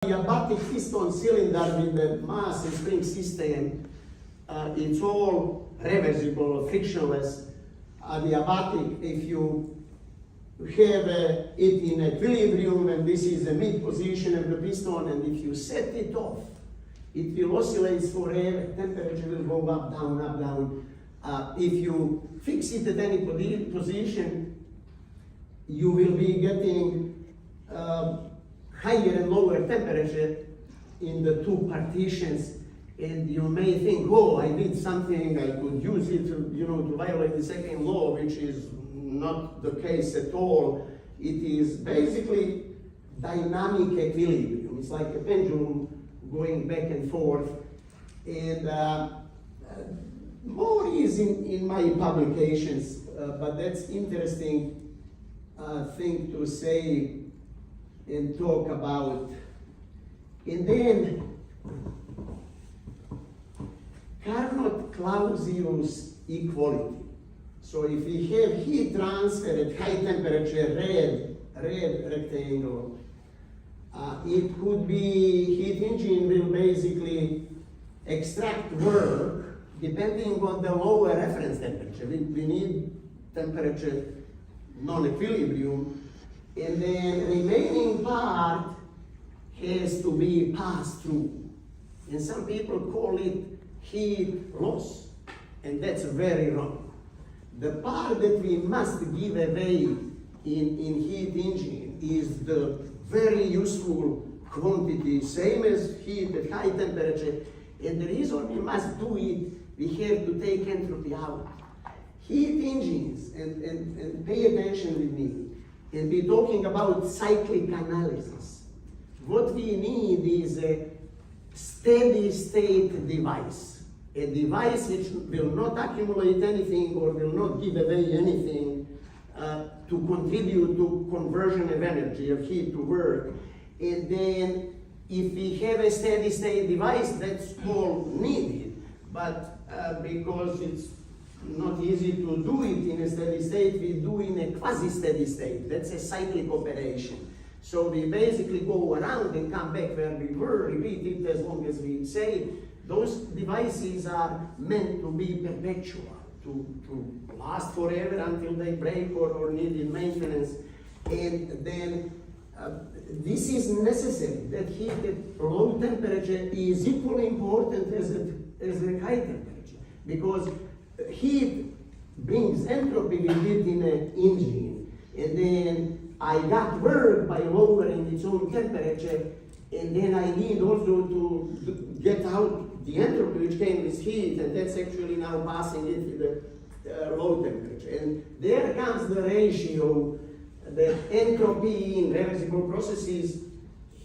Adiabatic piston cylinder with the mass and spring system, it's all reversible, frictionless. Adiabatic, if you have it in equilibrium and this is the mid position of the piston, and if you set it off, it will oscillate forever, temperature will go up, down, up, down. If you fix it at any position, you will be getting higher and lower temperature in the two partitions, and you may think, oh, I did something, I could use it to violate the second law, which is not the case at all. It is basically dynamic equilibrium. It's like a pendulum going back and forth, and more is in my publications, but that's interesting thing to say and talk about. And then Carnot-Clausius equality. So if we have heat transfer at high temperature, red rectangle, it could be heat engine will basically extract work depending on the lower reference temperature. We need temperature non-equilibrium, and then remaining part has to be passed through. And some people call it heat loss, and that's very wrong. The part that we must give away in heat engine is the very useful quantity, same as heat at high temperature, and the reason we must do it, we have to take entropy out. Heat engines, and pay attention with me, and we're talking about cyclic analysis. What we need is a steady state device, a device which will not accumulate anything or will not give away anything to contribute to conversion of energy, of heat to work. And then if we have a steady state device, that's all needed. But because it's not easy to do it in a steady state, we do in a quasi-steady state. That's a cyclic operation. So we basically go around and come back where we were, repeat it as long as we say. Those devices are meant to be perpetual, to last forever until they break or needed maintenance. And then this is necessary, that heat at low temperature is equally important as a high temperature, because heat brings entropy with it in an engine, and then I got work by lowering its own temperature, and then I need also to get out the entropy which came with heat, and that's actually now passing it to the low temperature. And there comes the ratio that entropy in reversible processes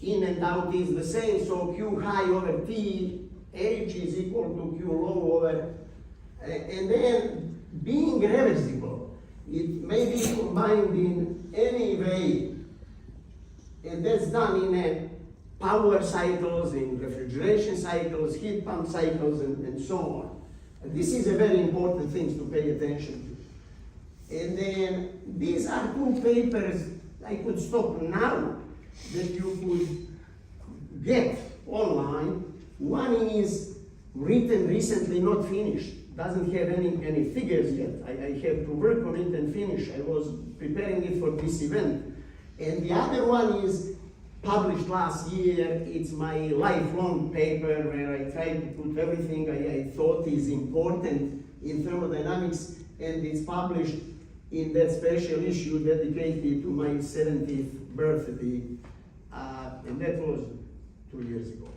in and out is the same, so Q high over T H is equal to Q low over, and then being reversible, it may be combined in any way, and that's done in a power cycles, in refrigeration cycles, heat pump cycles, and so on. And this is a very important thing to pay attention to. And then these are two papers I could stop now that you could get online. One is written recently, not finished, doesn't have any figures yet. I have to work on it and finish. I was preparing it for this event. And the other one is published last year. It's my lifelong paper where I tried to put everything I thought is important in thermodynamics, and it's published in that special issue dedicated to my 70th birthday, and that was 2 years ago.